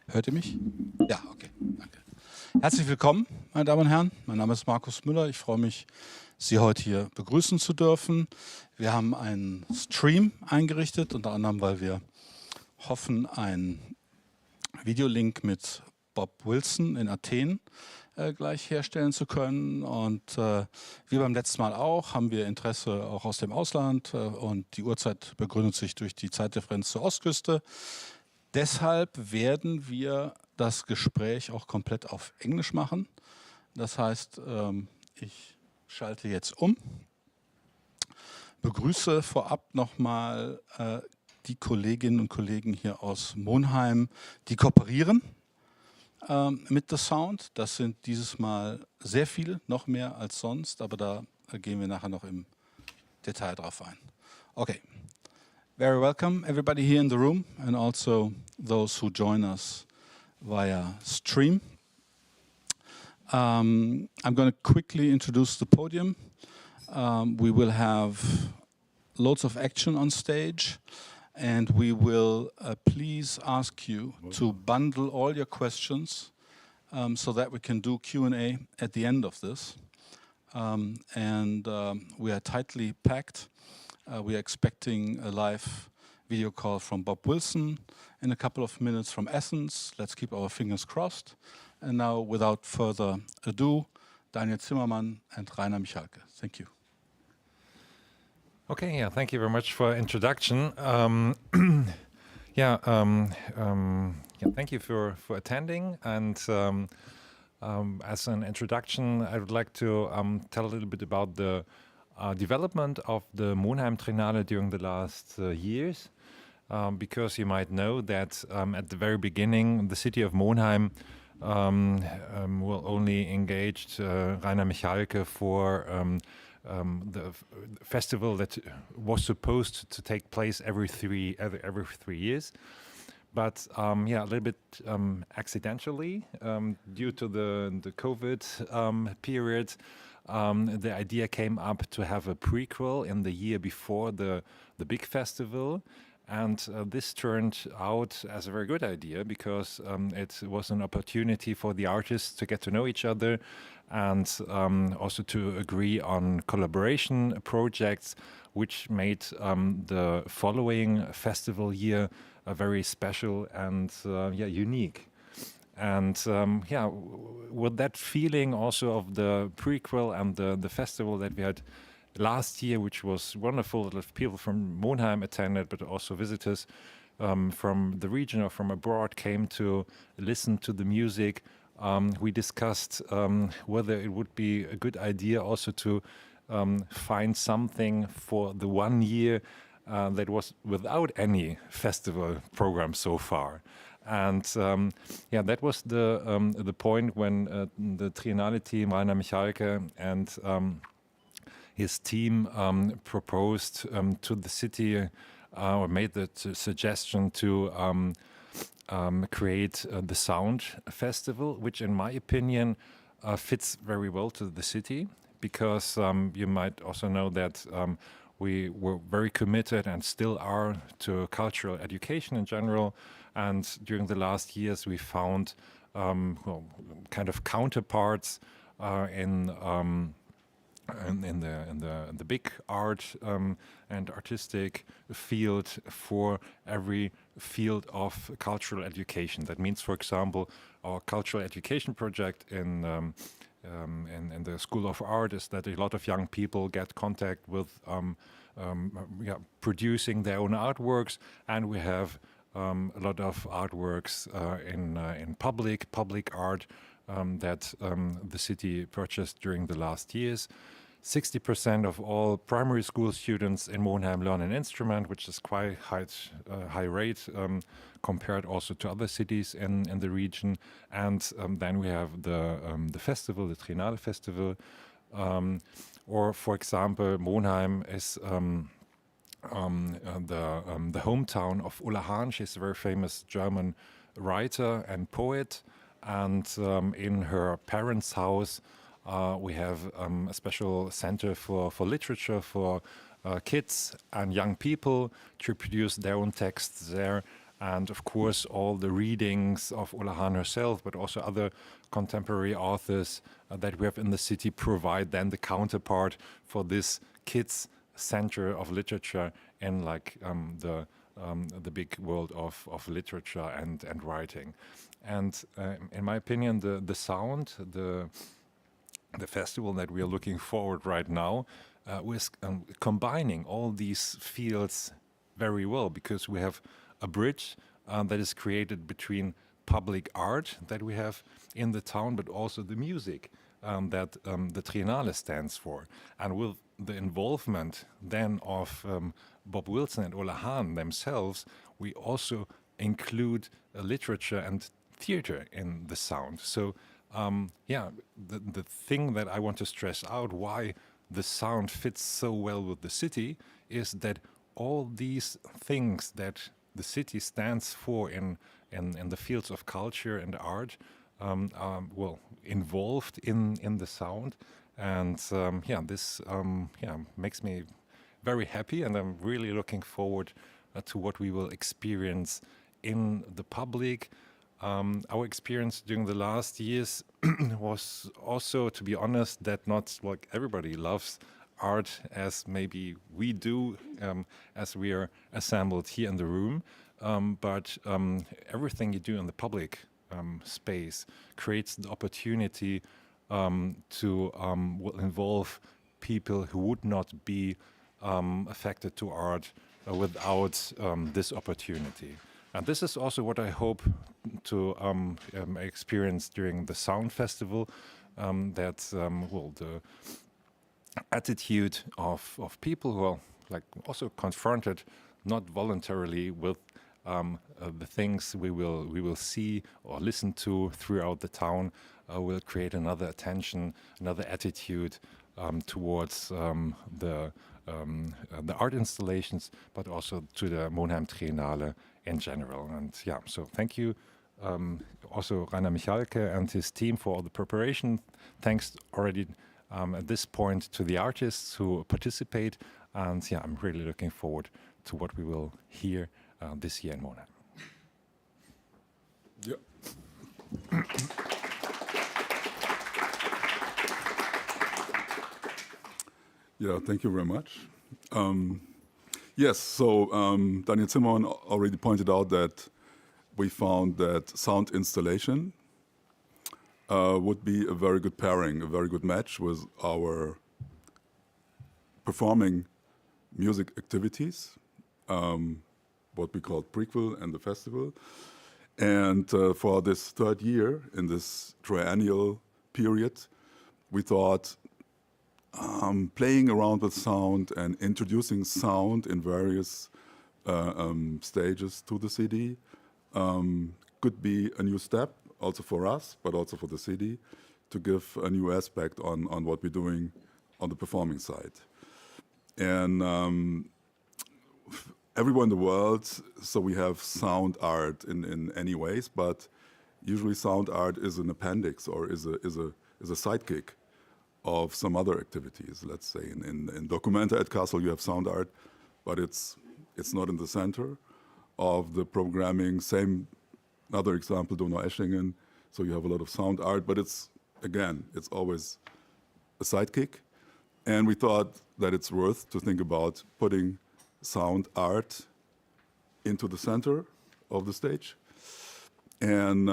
Hört ihr mich? Ja, okay, danke. Herzlich willkommen, meine Damen und Herren. Mein Name ist Markus Müller. Ich freue mich, Sie heute hier begrüßen zu dürfen. Wir haben einen Stream eingerichtet, unter anderem, weil wir hoffen, einen Videolink mit Bob Wilson in Athen gleich herstellen zu können. Und wie beim letzten Mal auch, haben wir Interesse auch aus dem Ausland und die Uhrzeit begründet sich durch die Zeitdifferenz zur Ostküste. Deshalb werden wir das Gespräch auch komplett auf Englisch machen. Das heißt, ich schalte jetzt um, begrüße vorab nochmal die Kolleginnen und Kollegen hier aus Monheim, die kooperieren mit The Sound. Das sind dieses Mal sehr viele, noch mehr als sonst, aber da gehen wir nachher noch im Detail drauf ein. Okay. Very welcome, everybody here in the room, and also those who join us via stream. I'm going to quickly introduce the podium. We will have loads of action on stage, and we will please ask you to bundle all your questions so that we can do Q&A at the end of this. We are tightly packed. We are expecting a live video call from Bob Wilson in a couple of minutes from Athens. Let's keep our fingers crossed. And now, without further ado, Daniel Zimmermann and Rainer Michalke. Thank you. Okay, yeah, thank you very much for introduction. Thank you for attending. And as an introduction, I would like to tell a little bit about the development of the Monheim Triennale during the last years, because you might know that at the very beginning, the city of Monheim will only engaged Rainer Michalke for the festival that was supposed to take place every 3 years. But a little bit accidentally, due to the COVID period, the idea came up to have a prequel in the year before the big festival. And this turned out as a very good idea because it was an opportunity for the artists to get to know each other and also to agree on collaboration projects, which made the following festival year very special and unique. And with that feeling also of the prequel and the festival that we had last year, which was wonderful, a lot of people from Monheim attended, but also visitors from the region or from abroad came to listen to the music. We discussed whether it would be a good idea also to find something for the 1 year that was without any festival program so far. And that was the point when the Triennale team, Rainer Michalke and his team proposed to the city or made the suggestion to create the Sound Festival, which in my opinion fits very well to the city because you might also know that we were very committed and still are to cultural education in general. And during the last years, we found kind of counterparts in the big art and artistic field for every field of cultural education. That means, for example, our cultural education project in the School of Art is that a lot of young people get contact with producing their own artworks, and we have a lot of artworks in public art that the city purchased during the last years. 60% of all primary school students in Monheim learn an instrument, which is quite high rate compared also to other cities in the region. And then we have the festival, the Triennale Festival. Or, for example, Monheim is the hometown of Ulla Hahn. She's a very famous German writer and poet. And in her parents' house, we have a special center for literature for kids and young people to produce their own texts there. And of course, all the readings of Ulla Hahn herself, but also other contemporary authors that we have in the city provide then the counterpart for this kids' center of literature in like the big world of literature and writing. And in my opinion, the sound, the festival that we are looking forward right now with combining all these fields very well, because we have a bridge that is created between public art that we have in the town, but also the music that the Triennale stands for. And with the involvement then of Bob Wilson and Ulla Hahn themselves, we also include literature and theater in the sound. So the thing that I want to stress out why the sound fits so well with the city is that all these things that the city stands for in the fields of culture and art are involved in the sound. And this makes me very happy, and I'm really looking forward to what we will experience in the public. Our experience during the last years was also, to be honest, that not like everybody loves art as maybe we do, as we are assembled here in the room. But everything you do in the public space creates the opportunity to involve people who would not be affected to art without this opportunity. And this is also what I hope to experience during the Sound Festival, that the attitude of people who are like also confronted, not voluntarily, with the things we will see or listen to throughout the town will create another attention, another attitude towards the art installations, but also to the Monheim Triennale in general. And so thank you also Rainer Michalke and his team for all the preparation. Thanks already at this point to the artists who participate. And I'm really looking forward to what we will hear this year in Monheim. Yeah. Yeah, thank you very much. Yes, so Daniel Zimmermann already pointed out that we found that sound installation would be a very good pairing, a very good match with our performing music activities, what we call prequel and the festival. And for this third year in this triennial period, we thought playing around with sound and introducing sound in various stages to the CD could be a new step, also for us, but also for the CD, to give a new aspect on what we're doing on the performing side. And everywhere in the world, so we have sound art in any ways, but usually sound art is an appendix or is a sidekick of some other activities. Let's say in Documenta at Kassel you have sound art, but it's not in the center of the programming. Same, another example, Donau-Eschingen, so you have a lot of sound art, but it's always a sidekick. And we thought that it's worth to think about putting sound art into the center of the stage. And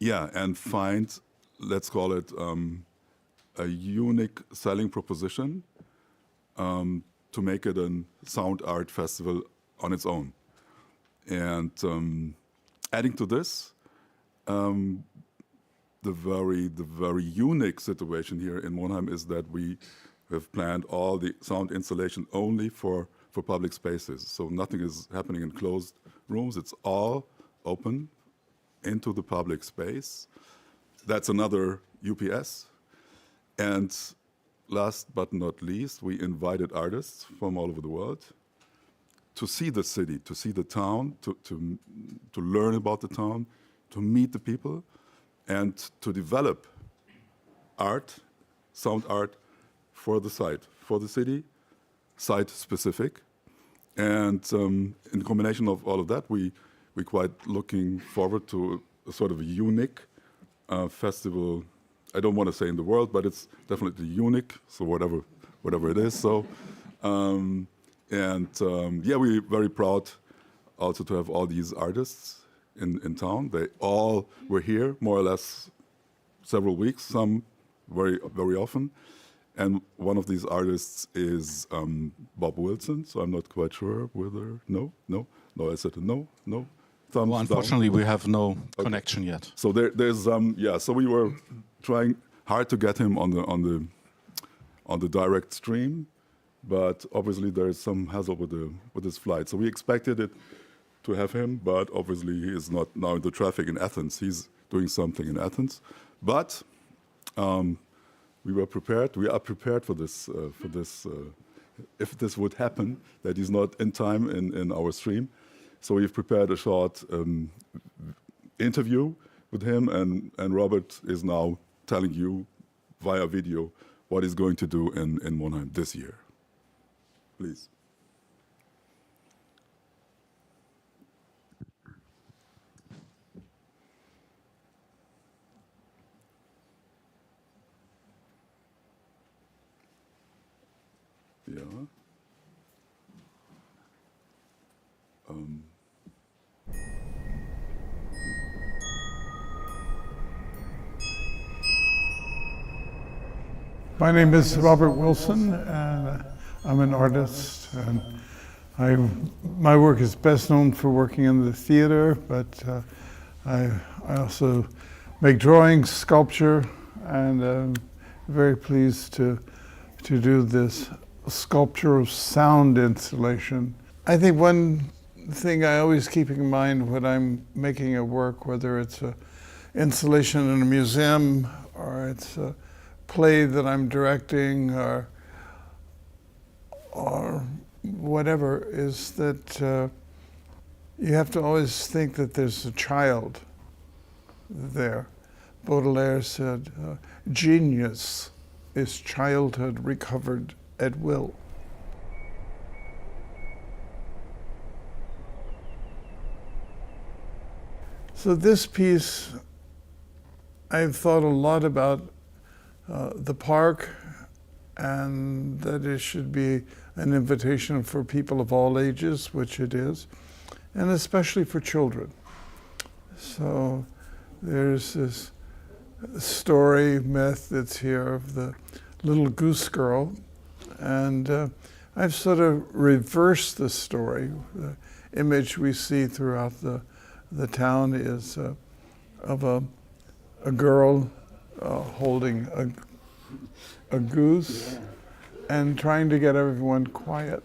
and find, let's call it a unique selling proposition to make it a sound art festival on its own. And adding to this, the very unique situation here in Monheim is that we have planned all the sound installation only for public spaces. So nothing is happening in closed rooms. It's all open into the public space. That's another UPS. And last but not least, we invited artists from all over the world to see the city, to see the town, to learn about the town, to meet the people, and to develop art, sound art, for the site, for the city, site specific. And in combination of all of that, we quite looking forward to a sort of a unique festival. I don't want to say in the world, but it's definitely unique. So whatever it is. So yeah, we're very proud also to have all these artists in town. They all were here more or less several weeks, some very often. And one of these artists is Bob Wilson, so I'm not quite sure whether, no, I said no. Thumbs Well, unfortunately, we have no connection yet. So there's yeah. So we were trying hard to get him on the direct stream, but obviously there is some hassle with his flight. So we expected it to have him, but obviously he is not now in the traffic in Athens. He's doing something in Athens, but we were prepared. We are prepared for this. If this would happen, that he's not in time in our stream. So we've prepared a short interview with him, and Robert is now telling you via video what he's going to do in Monheim this year. Please. Yeah. My name is Robert Wilson, and I'm an artist. And my work is best known for working in the theater, but I also make drawings, sculpture, and I'm very pleased to do this sculpture of sound installation. I think one thing I always keep in mind when I'm making a work, whether it's an installation in a museum or it's a play that I'm directing or whatever, is that you have to always think that there's a child there. Baudelaire said, genius is childhood recovered at will. So this piece, I've thought a lot about the park, and that it should be an invitation for people of all ages, which it is, and especially for children. So there's this story, myth that's here of the little goose girl, and I've sort of reversed the story. The image we see throughout the town is of a girl holding a goose and trying to get everyone quiet.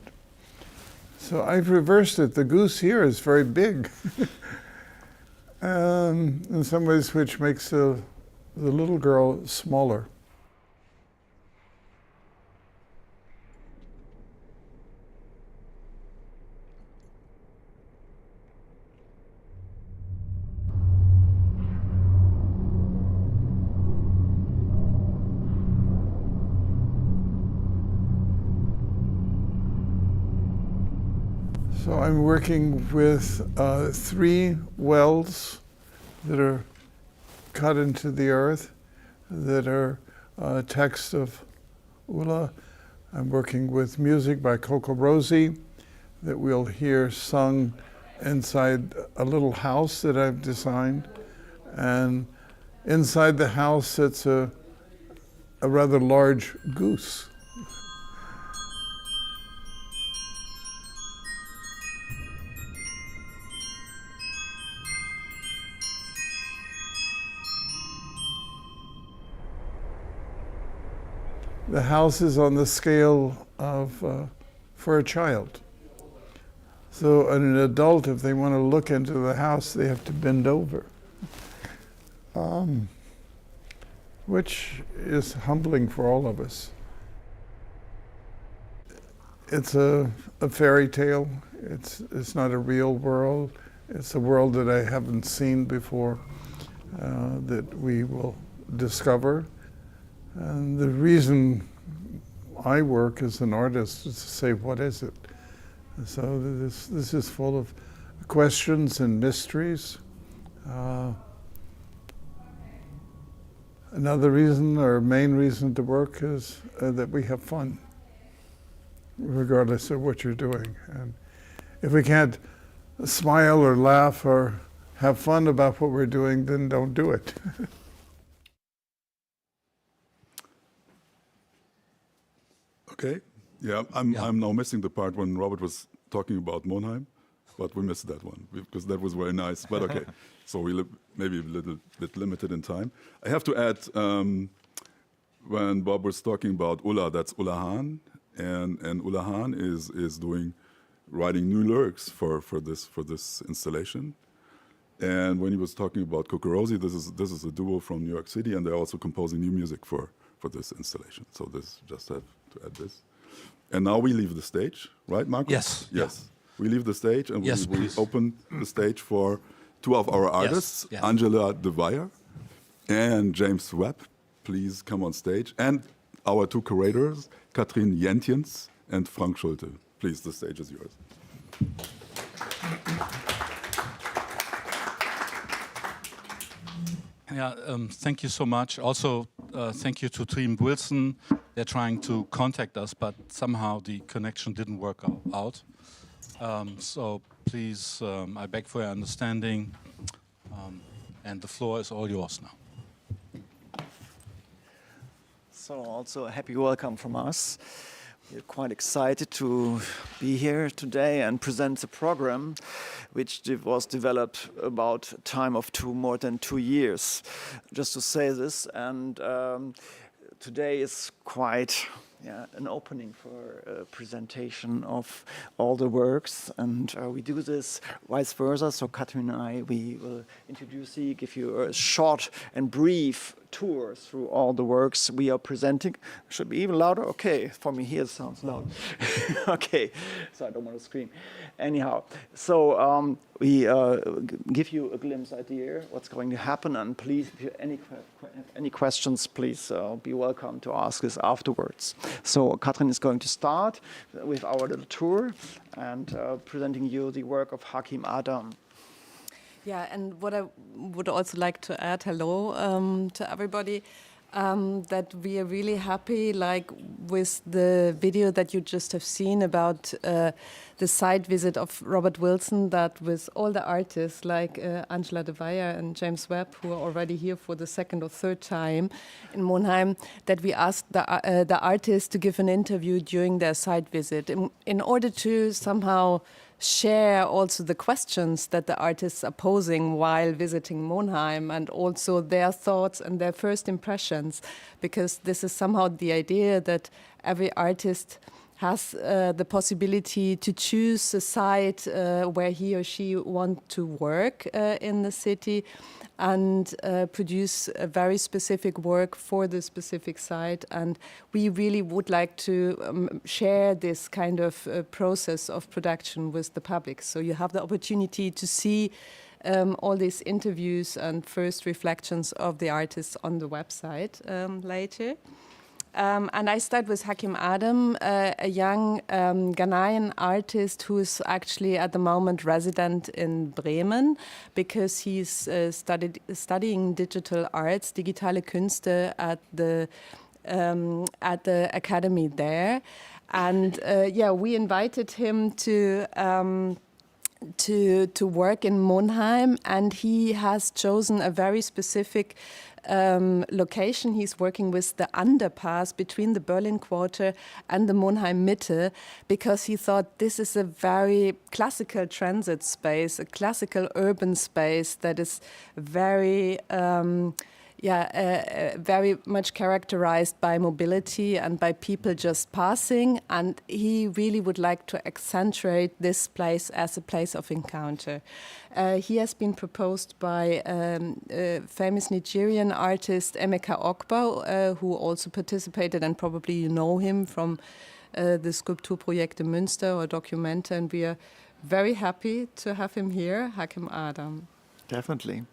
So I've reversed it. The goose here is very big, in some ways, which makes the little girl smaller. So I'm working with 3 wells that are cut into the earth that are texts of Ulla. I'm working with music by Coco Rosie that we'll hear sung inside a little house that I've designed. And inside the house sits a rather large goose. The house is on the scale of for a child. So an adult, if they want to look into the house, they have to bend over, which is humbling for all of us. It's a fairy tale. It's not a real world. It's a world that I haven't seen before, that we will discover. And the reason I work as an artist is to say, what is it? So this is full of questions and mysteries. Another reason, or main reason to work, is that we have fun, regardless of what you're doing. And if we can't smile or laugh or have fun about what we're doing, then don't do it. Okay. Yeah, I'm now missing the part when Robert was talking about Monheim, but we missed that one because that was very nice. But okay, so we maybe a little bit limited in time. I have to add, when Bob was talking about Ulla, that's Ulla Hahn, and Ulla Hahn is writing new lyrics for this installation. And when he was talking about Cucurozzi, this is a duo from New York City, and they're also composing new music for this installation. So this just have to add this. And now we leave the stage, right, Marco? Yes. Yes. Yeah. We leave the stage and yes, we open the stage for two of our artists, yes. Angela de Weyer and James Webb. Please come on stage. And our two curators, Katrin Jentjens and Frank Schulte. Please, the stage is yours. Yeah, thank you so much. Also, thank you to Team Wilson. They're trying to contact us, but somehow the connection didn't work out. So please, I beg for your understanding. And the floor is all yours now. So also a happy welcome from us. We're quite excited to be here today and present the program, which was developed about a time of more than 2 years. Just to say this, and today is quite an opening for a presentation of all the works, and we do this vice versa. So Katrin and I, we will introduce you, give you a short and brief tour through all the works we are presenting. Should be even louder? Okay, for me here it sounds loud. Okay, so I don't want to scream. Anyhow, so we give you a glimpse idea what's going to happen, and please, if you have any questions, please be welcome to ask us afterwards. So Katrin is going to start with our little tour and presenting you the work of Hakim Adam. Yeah, and what I would also like to add, hello to everybody, that we are really happy, like with the video that you just have seen about the site visit of Robert Wilson, that with all the artists like Angela de Weyer and James Webb, who are already here for the second or third time in Monheim, that we asked the artists to give an interview during their site visit in order to somehow share also the questions that the artists are posing while visiting Monheim, and also their thoughts and their first impressions, because this is somehow the idea that every artist has the possibility to choose a site where he or she wants to work in the city and produce a very specific work for the specific site. And we really would like to share this kind of process of production with the public. So you have the opportunity to see all these interviews and first reflections of the artists on the website later. And I start with Hakim Adam, a young Ghanaian artist who is actually at the moment resident in Bremen, because he's studying digital arts, digitale Künste, at the academy there. And we invited him to work in Monheim, and he has chosen a very specific location. He's working with the underpass between the Berlin Quarter and the Monheim Mitte, because he thought this is a very classical transit space, a classical urban space that is very very much characterized by mobility and by people just passing, and he really would like to accentuate this place as a place of encounter. He has been proposed by famous Nigerian artist Emeka Okpa, who also participated, and probably you know him from the Skulpturprojekte Münster or Documenta, and we are very happy to have him here, Hakim Adam. Definitely.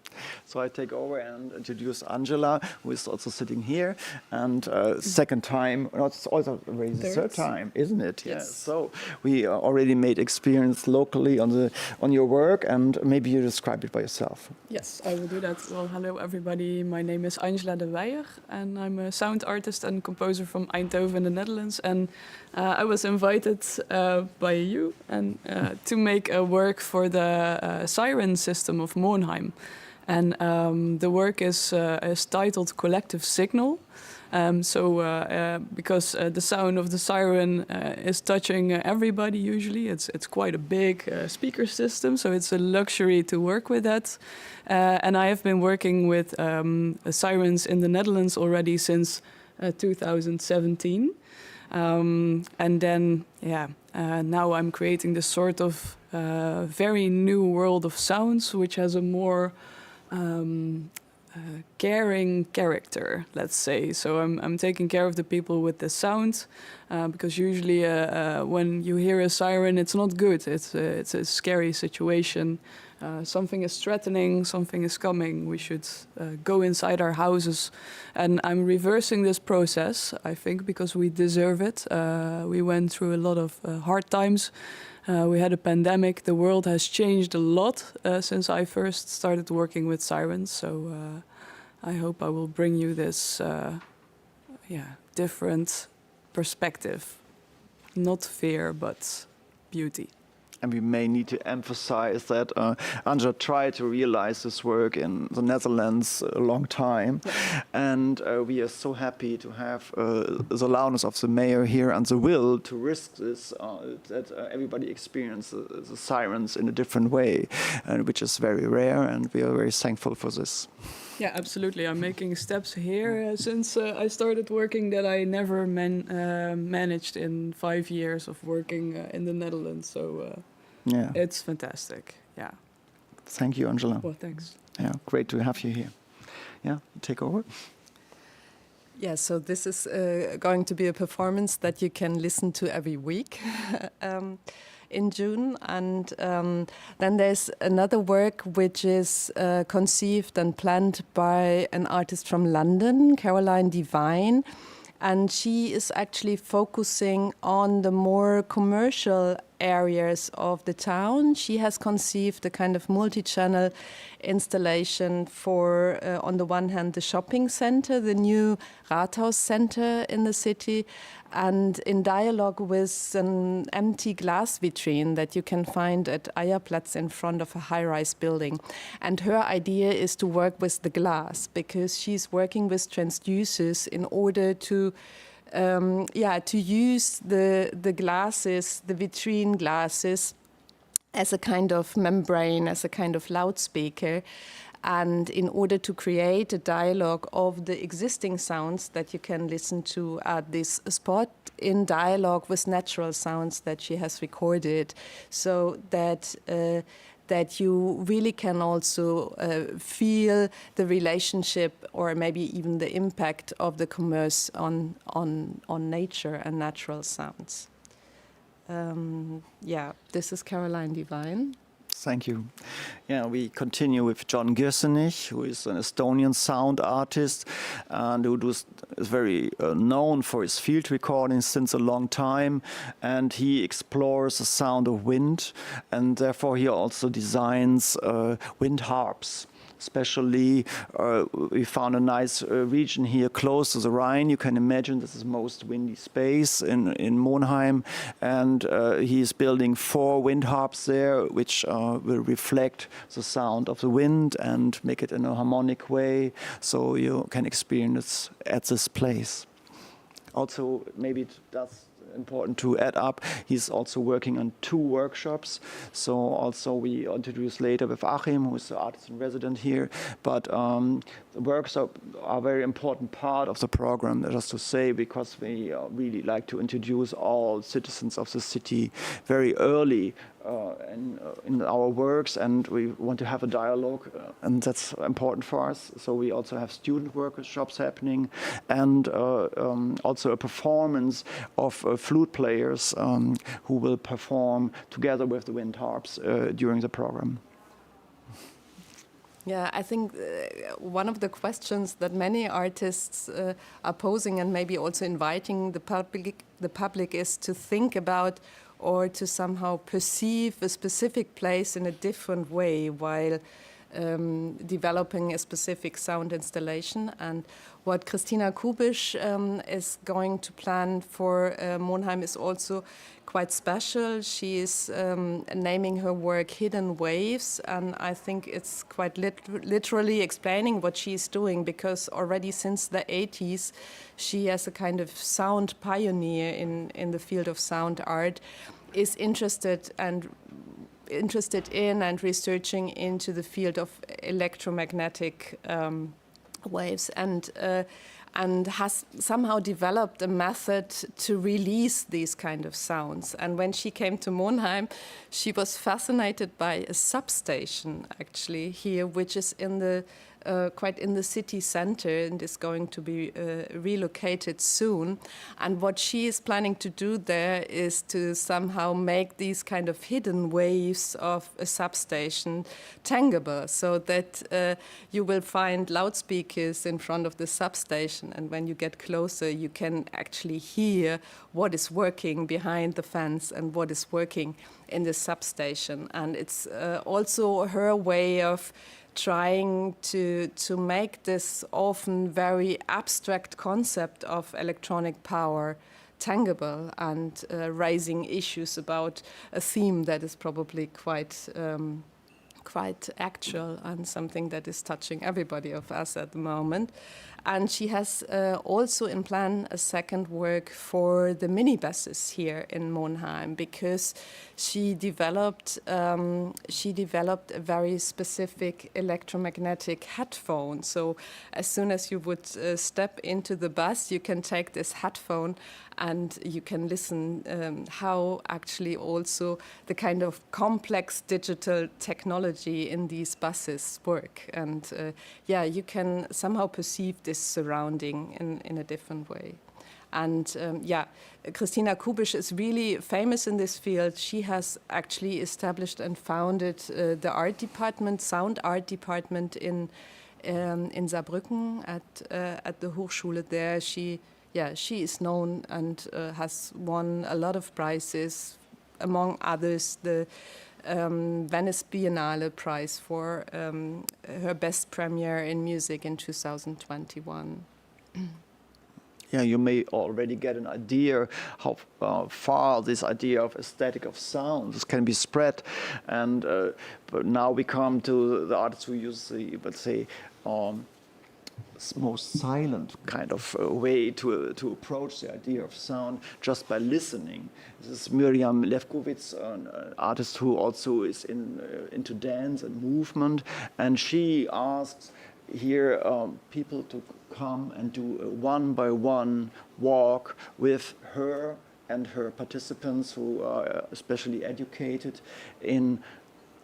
So I take over and introduce Angela, who is also sitting here. And second time, no, it's also already the third time, isn't it? Yes. So we already made experience locally on your work, and maybe you describe it by yourself. Yes, I will do that. Well, hello everybody. My name is Angela de Weijer, and I'm a sound artist and composer from Eindhoven in the Netherlands. And I was invited by you and to make a work for the siren system of Monheim. And the work is titled Collective Signal. Because the sound of the siren is touching everybody usually, it's quite a big speaker system, so it's a luxury to work with that. And I have been working with sirens in the Netherlands already since 2017. And then, now I'm creating this sort of very new world of sounds, which has a more caring character, let's say. So I'm taking care of the people with the sound, because usually when you hear a siren, it's not good. It's a scary situation. Something is threatening, something is coming. We should go inside our houses. And I'm reversing this process, I think, because we deserve it. We went through a lot of hard times. We had a pandemic. The world has changed a lot since I first started working with sirens. So I hope I will bring you this different perspective. Not fear, but beauty. And we may need to emphasize that Angela tried to realize this work in the Netherlands a long time. Yeah. And we are so happy to have the allowance of the mayor here and the will to risk this, that everybody experiences the sirens in a different way, which is very rare, and we are very thankful for this. Yeah, absolutely. I'm making steps here since I started working that I never managed in 5 years of working in the Netherlands. So it's fantastic. Yeah. Thank you, Angela. Well, thanks. Yeah, great to have you here. Yeah, take over. Yeah, so this is going to be a performance that you can listen to every week. In June, and then there's another work which is conceived and planned by an artist from London, Caroline Devine, and she is actually focusing on the more commercial areas of the town. She has conceived a kind of multi-channel installation for, on the one hand, the shopping center, the new Rathaus Center in the city, and in dialogue with an empty glass vitrine that you can find at Eierplatz in front of a high-rise building. And her idea is to work with the glass, because she's working with transducers in order to use the glasses, the vitrine glasses, as a kind of membrane, as a kind of loudspeaker, and in order to create a dialogue of the existing sounds that you can listen to at this spot in dialogue with natural sounds that she has recorded, so that you really can also feel the relationship or maybe even the impact of the commerce on nature and natural sounds. This is Caroline Devine. Thank you. Yeah, we continue with John Gürsenich, who is an Estonian sound artist and who is very known for his field recordings since a long time. And he explores the sound of wind, and therefore he also designs wind harps. Especially, we found a nice region here close to the Rhine. You can imagine this is most windy space in Monheim. And he is building 4 wind harps there, which will reflect the sound of the wind and make it in a harmonic way, so you can experience it at this place. Also, maybe that's important to add up, he's also working on 2 workshops. So also we introduce later with Achim, who is the artist in resident here. But the workshops are a very important part of the program, just to say, because we really like to introduce all citizens of the city very early in our works, and we want to have a dialogue, and that's important for us. So we also have student workshops happening, and also a performance of flute players who will perform together with the wind harps during the program. Yeah, I think one of the questions that many artists are posing, and maybe also inviting the public is to think about or to somehow perceive a specific place in a different way while developing a specific sound installation. And what Christina Kubisch is going to plan for Monheim is also quite special. She is naming her work Hidden Waves, and I think it's quite literally explaining what she's doing, because already since the 80s she, as a kind of sound pioneer in the field of sound art, is interested in and researching into the field of electromagnetic waves, and has somehow developed a method to release these kind of sounds. And when she came to Monheim, she was fascinated by a substation actually here, which is in the quite in the city center and is going to be relocated soon. And what she is planning to do there is to somehow make these kind of hidden waves of a substation tangible, so that you will find loudspeakers in front of the substation, and when you get closer you can actually hear what is working behind the fence and what is working in the substation. And it's also her way of trying to make this often very abstract concept of electronic power tangible, and raising issues about a theme that is probably quite actual and something that is touching everybody of us at the moment. And she has also in plan a second work for the minibuses here in Monheim, because she developed a very specific electromagnetic headphone. So as soon as you would step into the bus, you can take this headphone and you can listen how actually also the kind of complex digital technology in these buses work. And yeah, you can somehow perceive this surrounding in a different way. And yeah, Christina Kubisch is really famous in this field. She has actually established and founded the art department, sound art department in Saarbrücken at the Hochschule there. She is known and has won a lot of prizes, among others the Venice Biennale Prize for her best premiere in music in 2021. Yeah, you may already get an idea how far this idea of aesthetic of sounds can be spread. And but now we come to the artists who use the, let's say, most silent kind of way to approach the idea of sound, just by listening. This is Miriam Levkovitz, an artist who also is into dance and movement, and she asks here people to come and do a one-by-one walk with her and her participants who are especially educated in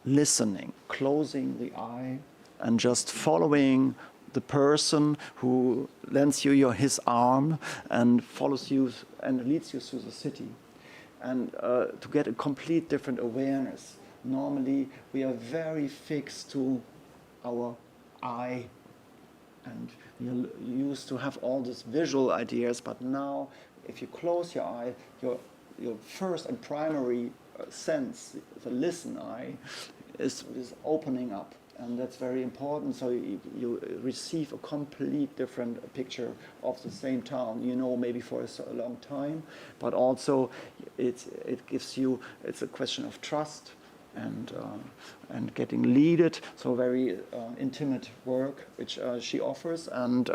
listening, closing the eye and just following the person who lends you his arm and follows you and leads you through the city. And to get a complete different awareness. Normally we are very fixed to our eye, and we are used to have all these visual ideas, but now if you close your eye, your first and primary sense, the listen eye, is opening up. And that's very important, so you receive a complete different picture of the same town, you know, maybe for a long time, but also it gives you, it's a question of trust and getting leaded, so very intimate work which she offers, and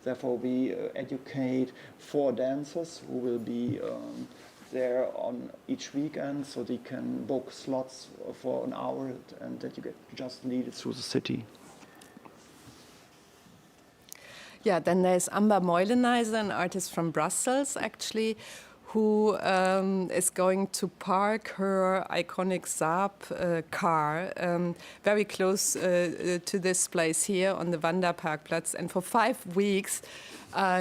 therefore we educate 4 dancers who will be there on each weekend, so they can book slots for an hour and that you get just lead it through the city. Yeah, then there's Amber Meuleneiser, an artist from Brussels actually, who is going to park her iconic Saab car very close to this place here on the Wanderparkplatz, and for 5 weeks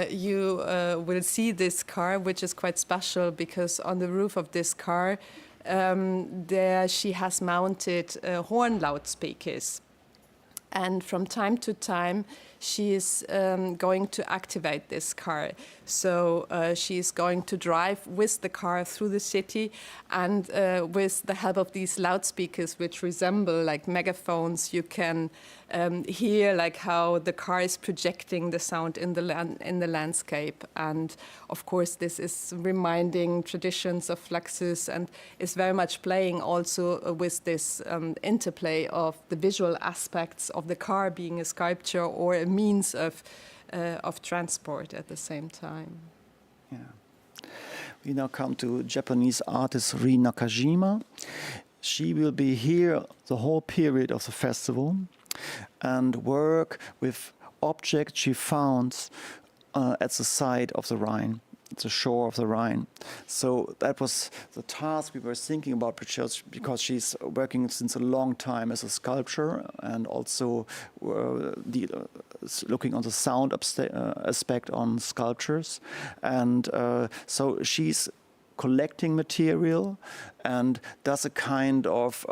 you will see this car, which is quite special because on the roof of this car there she has mounted horn loudspeakers. And from time to time, she is going to activate this car. So she is going to drive with the car through the city, and with the help of these loudspeakers, which resemble like megaphones, you can hear like how the car is projecting the sound in the landscape. And of course, this is reminding traditions of Fluxus, and is very much playing also with this interplay of the visual aspects of the car being a sculpture or a means of transport at the same time. Yeah. We now come to Japanese artist Ri Nakajima. She will be here the whole period of the festival and work with objects she found at the side of the Rhine, at the shore of the Rhine. So that was the task we were thinking about, because she's working since a long time as a sculptor, and also looking on the sound aspect on sculptures. And so she's collecting material and does a kind of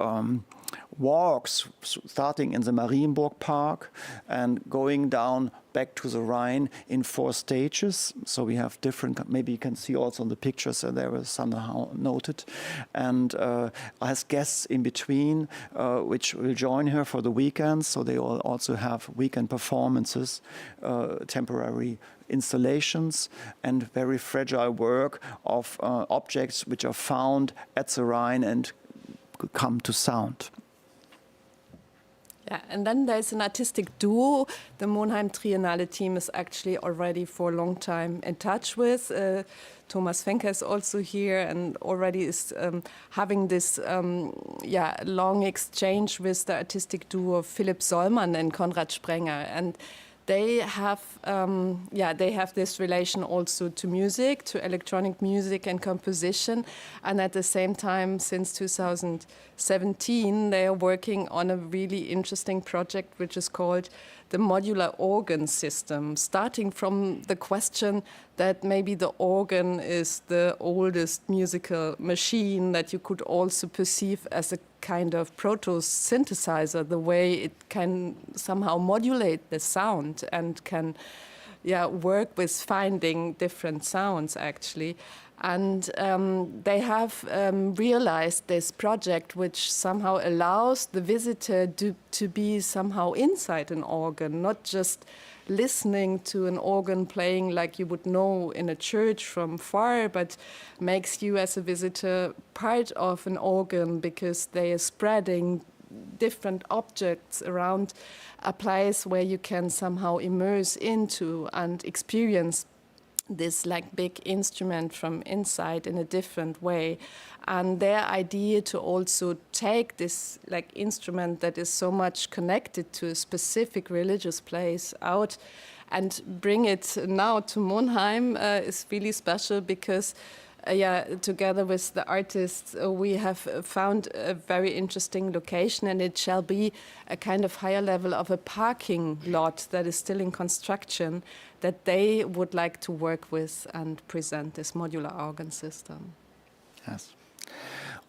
walks starting in the Marienburg Park and going down back to the Rhine in 4 stages. So we have different, maybe you can see also on the pictures, there were somehow noted. And has guests in between, which will join her for the weekends. So they will also have weekend performances, temporary installations, and very fragile work of objects which are found at the Rhine and come to sound. Yeah, and then there's an artistic duo the Monheim Triennale team is actually already for a long time in touch with. Thomas Fenker is also here and already is having this long exchange with the artistic duo Philipp Sollmann and Konrad Sprenger. And they have this relation also to music, to electronic music and composition. And at the same time, since 2017, they are working on a really interesting project, which is called the modular organ system, starting from the question that maybe the organ is the oldest musical machine that you could also perceive as a kind of proto-synthesizer, the way it can somehow modulate the sound and can work with finding different sounds, actually. And they have realized this project, which somehow allows the visitor to be somehow inside an organ, not just listening to an organ playing like you would know in a church from far, but makes you as a visitor part of an organ, because they are spreading different objects around a place where you can somehow immerse into and experience this like big instrument from inside in a different way. And their idea to also take this like instrument that is so much connected to a specific religious place out and bring it now to Monheim is really special, because together with the artists, we have found a very interesting location, and it shall be a kind of higher level of a parking lot that is still in construction, that they would like to work with and present this modular organ system. Yes.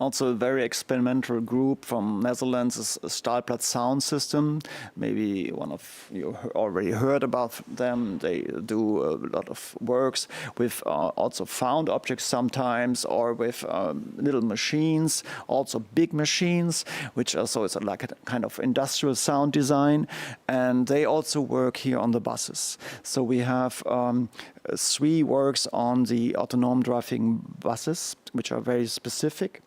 Also a very experimental group from Netherlands is Stahlplatz Sound System. Maybe one of you already heard about them. They do a lot of works with also found objects sometimes, or with little machines, also big machines, which also is like a kind of industrial sound design. And they also work here on the buses. So we have 3 works on the autonomous driving buses, which are very specific.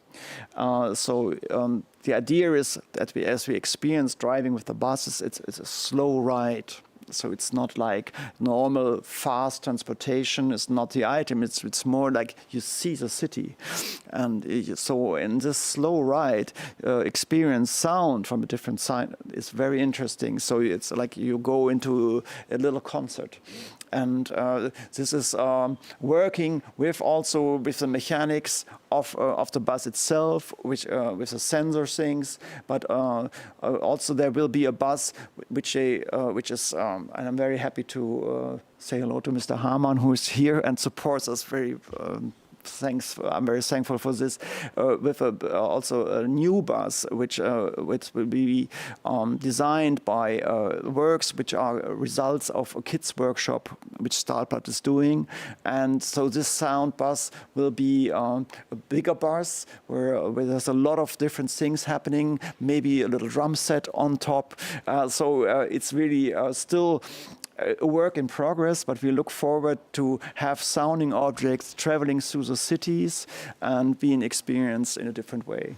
The idea is that as we experience driving with the buses, it's a slow ride. So it's not like normal fast transportation is not the item. It's more like you see the city, and so in this slow ride, experience sound from a different side is very interesting. So it's like you go into a little concert. And this is working with the mechanics of the bus itself, which with the sensor things. But also there will be a bus which is, and I'm very happy to say hello to Mr. Hamann, who is here and supports us very I'm very thankful for this. With also a new bus, which will be designed by works which are results of a kids workshop which Stahlblatt is doing, and so this sound bus will be a bigger bus where there's a lot of different things happening, maybe a little drum set on top. So it's really still a work in progress, but we look forward to have sounding objects traveling through the cities and being experienced in a different way.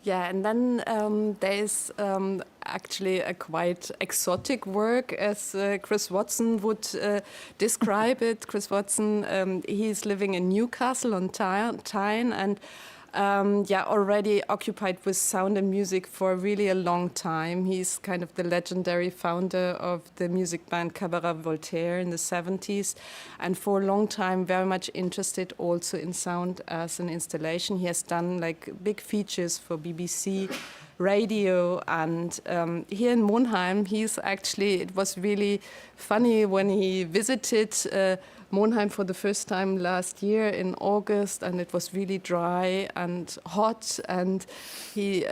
Yeah, and then there's actually a quite exotic work, as Chris Watson would describe it. Chris Watson, he's living in Newcastle on Tyne, and already occupied with sound and music for really a long time. He's kind of the legendary founder of the music band Cabaret Voltaire in the 70s, and for a long time very much interested also in sound as an installation. He has done like big features for BBC radio, and here in Monheim, it was really funny when he visited Monheim for the first time last year in August, and it was really dry and hot, and he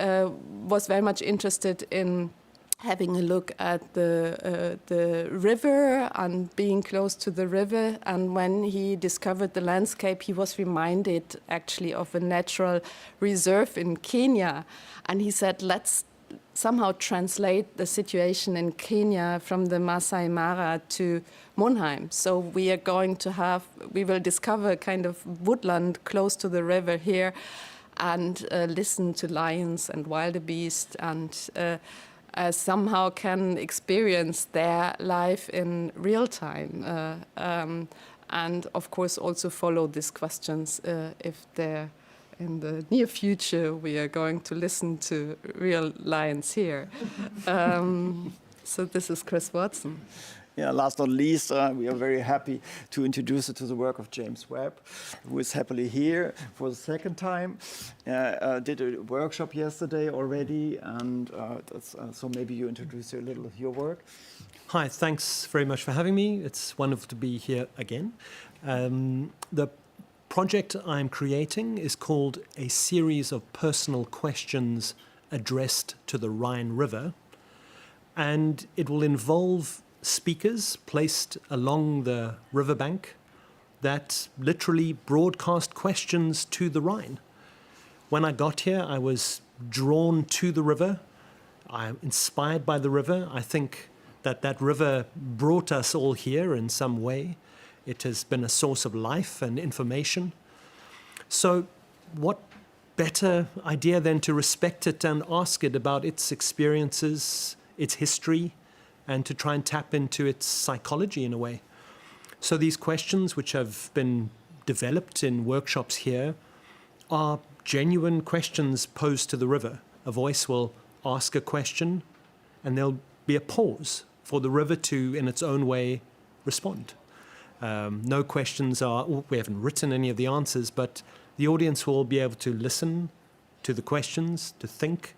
was very much interested in having a look at the river and being close to the river. And when he discovered the landscape, he was reminded actually of a natural reserve in Kenya, and he said, let's somehow translate the situation in Kenya from the Masai Mara to Monheim. So we will discover kind of woodland close to the river here, and listen to lions and wildebeest, and somehow can experience their life in real time. And of course also follow these questions if they're in the near future, we are going to listen to real lions here. So this is Chris Watson. Yeah, last not least, we are very happy to introduce you to the work of James Webb, who is happily here for the second time. Did a workshop yesterday already, and so maybe you introduce a little of your work. Hi, thanks very much for having me. It's wonderful to be here again. The project I'm creating is called A Series of Personal Questions Addressed to the Rhine River, and it will involve speakers placed along the riverbank that literally broadcast questions to the Rhine. When I got here, I was drawn to the river. I'm inspired by the river. I think that river brought us all here in some way. It has been a source of life and information. So what better idea than to respect it and ask it about its experiences, its history, and to try and tap into its psychology in a way. So these questions, which have been developed in workshops here, are genuine questions posed to the river. A voice will ask a question, and there'll be a pause for the river to, in its own way, respond. No questions we haven't written any of the answers, but the audience will be able to listen to the questions, to think,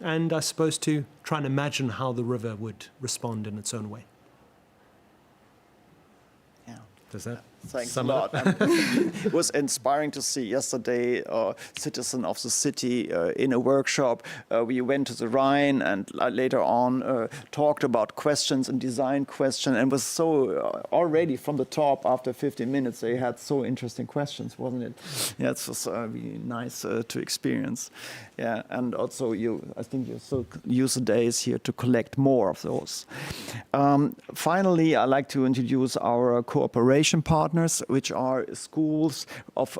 and I suppose to try and imagine how the river would respond in its own way. Yeah. Does that Thanks a lot. It was inspiring to see yesterday a citizen of the city in a workshop. We went to the Rhine and later on talked about questions and design questions, and was so already from the top after 15 minutes they had so interesting questions, wasn't it? Yeah, it was really nice to experience. Yeah, and also I think you so use the days here to collect more of those. Finally, I'd like to introduce our cooperation partners, which are schools of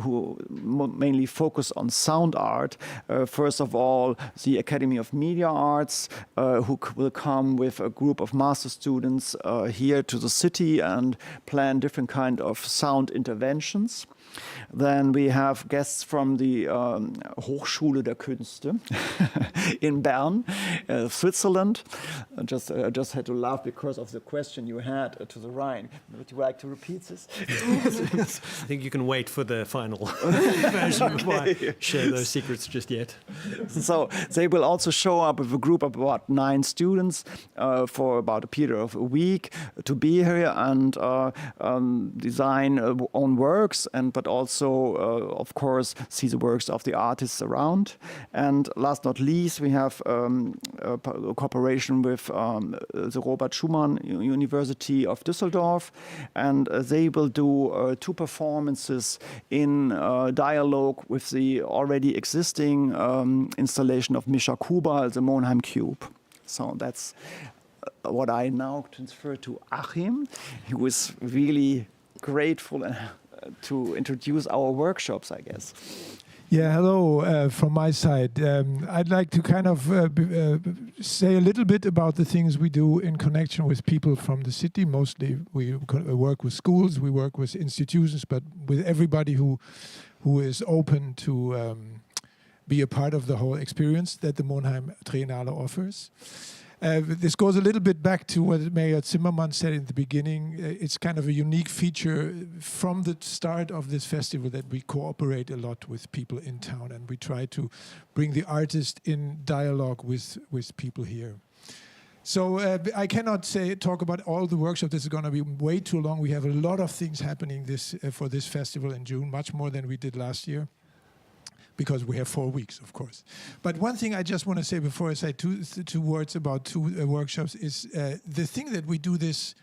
who mainly focus on sound art. First of all, the Academy of Media Arts, who will come with a group of master students here to the city and plan different kind of sound interventions. Then we have guests from the Hochschule der Künste in Bern, Switzerland. I just had to laugh because of the question you had to the Rhine. Would you like to repeat this? I think you can wait for the final version before I share those secrets just yet. So they will also show up with a group of about 9 students for about a period of a week to be here and design own works, but also, of course, see the works of the artists around. And last not least, we have a cooperation with the Robert Schumann University of Düsseldorf, and they will do 2 performances in dialogue with the already existing installation of Misha Kuba, the Monheim Cube. So that's what I now transfer to Achim, who is really grateful to introduce our workshops, I guess. Yeah, hello from my side. I'd like to kind of say a little bit about the things we do in connection with people from the city. Mostly we work with schools, we work with institutions, but with everybody who is open to be a part of the whole experience that the Monheim Triennale offers. This goes a little bit back to what Mayor Zimmermann said in the beginning. It's kind of a unique feature from the start of this festival that we cooperate a lot with people in town, and we try to bring the artist in dialogue with people here. So I cannot talk about all the workshops. This is going to be way too long. We have a lot of things happening for this festival in June, much more than we did last year, because we have 4 weeks, of course. But one thing I just want to say before I say two words about 2 workshops is the thing that we do this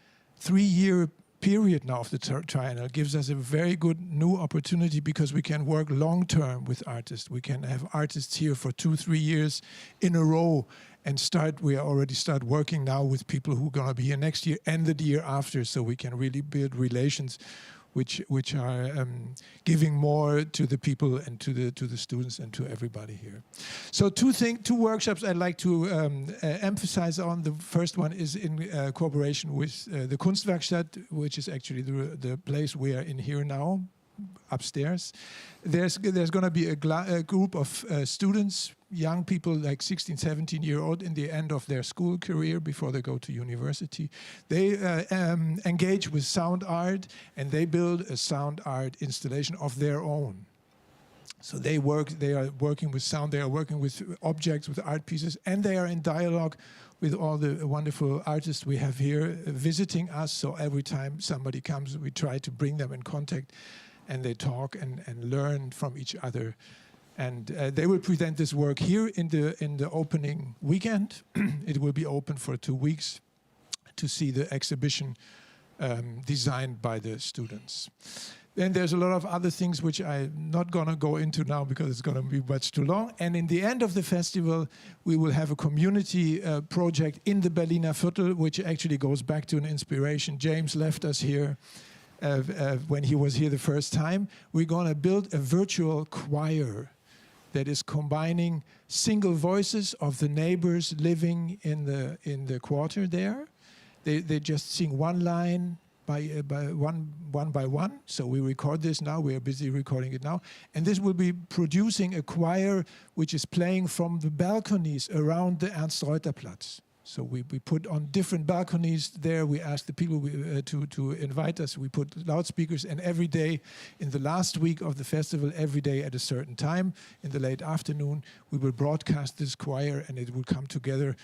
3-year period now of the Triennale gives us a very good new opportunity, because we can work long-term with artists. We can have artists here for 2-3 years in a row and we already start working now with people who are going to be here next year and the year after, so we can really build relations which are giving more to the people and to the students and to everybody here. So 2 workshops I'd like to emphasize on. The first one is in cooperation with the Kunstwerkstatt, which is actually the place we are in here now, upstairs. There's going to be a group of students, young people like 16, 17-year-old in the end of their school career before they go to university. They engage with sound art, and they build a sound art installation of their own. So they are working with sound, they are working with objects, with art pieces, and they are in dialogue with all the wonderful artists we have here visiting us. So every time somebody comes, we try to bring them in contact, and they talk and learn from each other. And they will present this work here in the opening weekend. It will be open for 2 weeks to see the exhibition designed by the students. Then there's a lot of other things which I'm not going to go into now because it's going to be much too long. And in the end of the festival, we will have a community project in the Berliner Viertel, which actually goes back to an inspiration. James left us here when he was here the first time. We're going to build a virtual choir that is combining single voices of the neighbors living in the quarter there. They just sing one line one by one. So we record this now. We are busy recording it now. And this will be producing a choir which is playing from the balconies around the Ernst-Reuter-Platz. So we put on different balconies there. We ask the people to invite us. We put loudspeakers, and every day in the last week of the festival, every day at a certain time in the late afternoon, we will broadcast this choir, and it will come together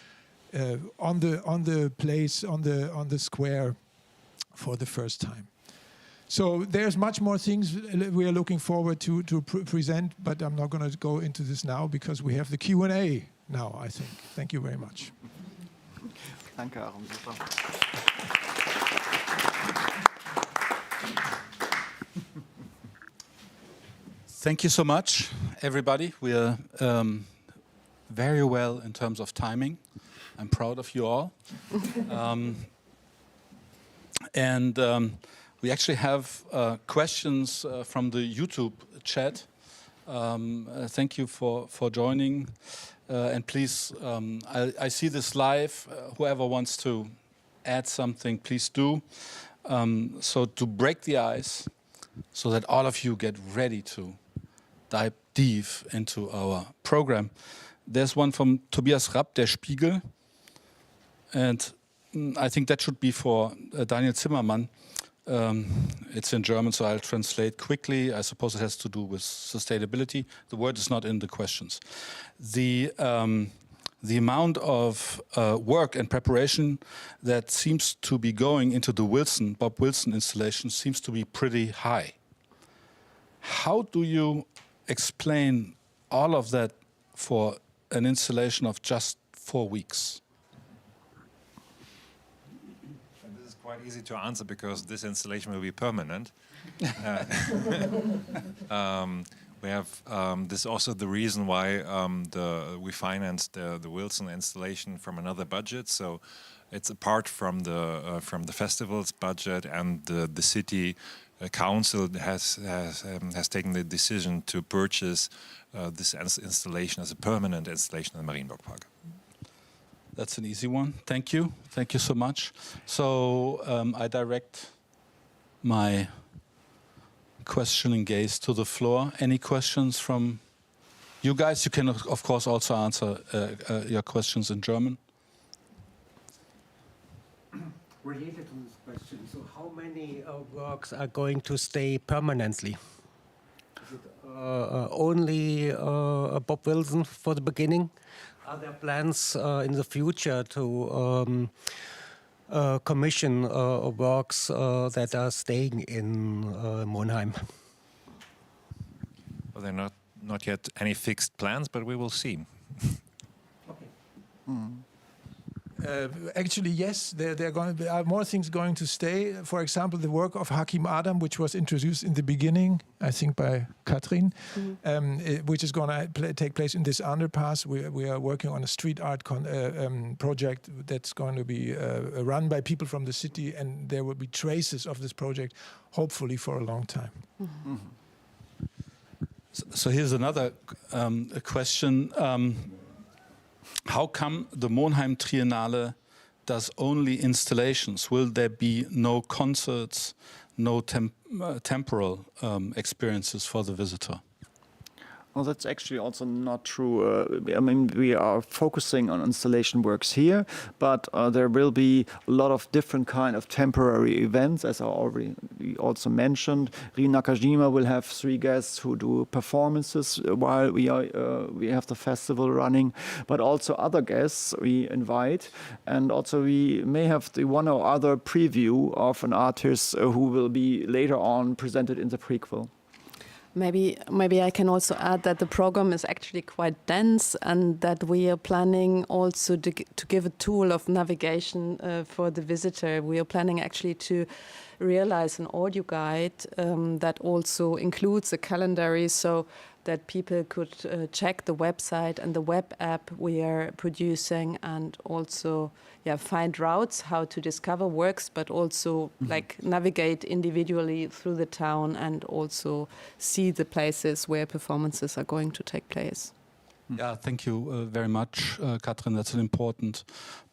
on the place, on the square for the first time. So there's much more things we are looking forward to present, but I'm not going to go into this now because we have the Q&A now, I think. Thank you very much. Danke, Aaron. Super. Thank you so much, everybody. We are very well in terms of timing. I'm proud of you all. We actually have questions from the YouTube chat. Thank you for joining. And please, I see this live. Whoever wants to add something, please do. So to break the ice, so that all of you get ready to dive deep into our program. There's one from Tobias Rapp, Der Spiegel. And I think that should be for Daniel Zimmermann. It's in German, so I'll translate quickly. I suppose it has to do with sustainability. The word is not in the questions. The amount of work and preparation that seems to be going into the Bob Wilson installation seems to be pretty high. How do you explain all of that for an installation of just 4 weeks? This is quite easy to answer because this installation will be permanent. We have this is also the reason why we financed the Wilson installation from another budget. So it's apart from the festival's budget, and the city council has taken the decision to purchase this installation as a permanent installation in the Marienburgpark. That's an easy one. Thank you. Thank you so much. So I direct my questioning gaze to the floor. Any questions from you guys? You can, of course, also answer your questions in German. Related to this question, so how many works are going to stay permanently? Is it only Bob Wilson for the beginning? Are there plans in the future to commission works that are staying in Monheim? Well, there are not yet any fixed plans, but we will see. Okay. Actually, yes, there are more things going to stay. For example, the work of Hakim Adam, which was introduced in the beginning, I think by Katrin, which is going to take place in this underpass. We are working on a street art project that's going to be run by people from the city, and there will be traces of this project, hopefully for a long time. So here's another question. How come the Monheim Triennale does only installations? Will there be no concerts, no temporal experiences for the visitor? Well, that's actually also not true. I mean, we are focusing on installation works here, but there will be a lot of different kind of temporary events, as I already also mentioned. Rin Nakajima will have 3 guests who do performances while we have the festival running, but also other guests we invite, and also we may have the one or other preview of an artist who will be later on presented in the prequel. Maybe I can also add that the program is actually quite dense, and that we are planning also to give a tool of navigation for the visitor. We are planning actually to realize an audio guide that also includes a calendar, so that people could check the website and the web app we are producing, and also find routes how to discover works, but also like navigate individually through the town and also see the places where performances are going to take place. Yeah, thank you very much, Katrin. That's an important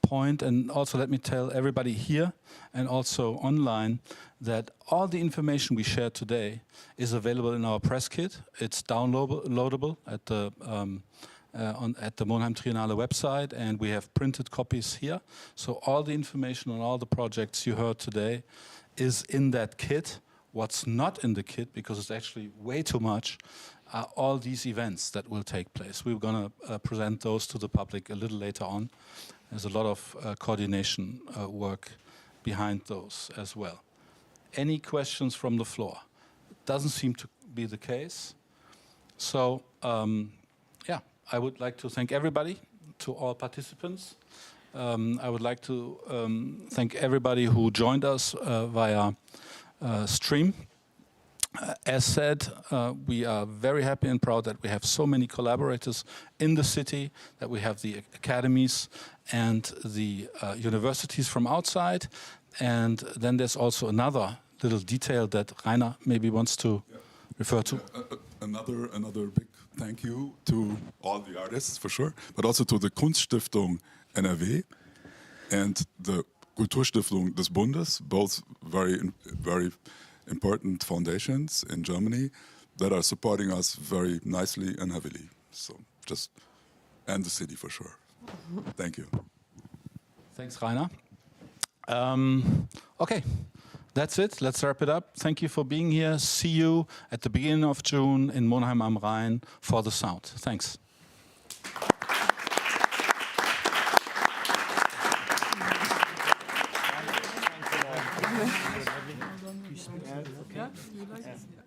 point. And also let me tell everybody here and also online that all the information we shared today is available in our press kit. It's downloadable at the Monheim Triennale website, and we have printed copies here. So all the information on all the projects you heard today is in that kit. What's not in the kit, because it's actually way too much, are all these events that will take place. We're going to present those to the public a little later on. There's a lot of coordination work behind those as well. Any questions from the floor? Doesn't seem to be the case. So, I would like to thank everybody, to all participants. I would like to thank everybody who joined us via stream. As said, we are very happy and proud that we have so many collaborators in the city, that we have the academies and the universities from outside. And then there's also another little detail that Rainer maybe wants to refer to. Another big thank you to all the artists, for sure, but also to the Kunststiftung NRW and the Kulturstiftung des Bundes, both very important foundations in Germany that are supporting us very nicely and heavily. So and the city for sure. Thank you. Thanks, Rainer. Okay, That's it. Let's wrap it up. Thank you for being here. See you at the beginning of June in Monheim am Rhein for The Sound. Thanks. Yeah, you like it?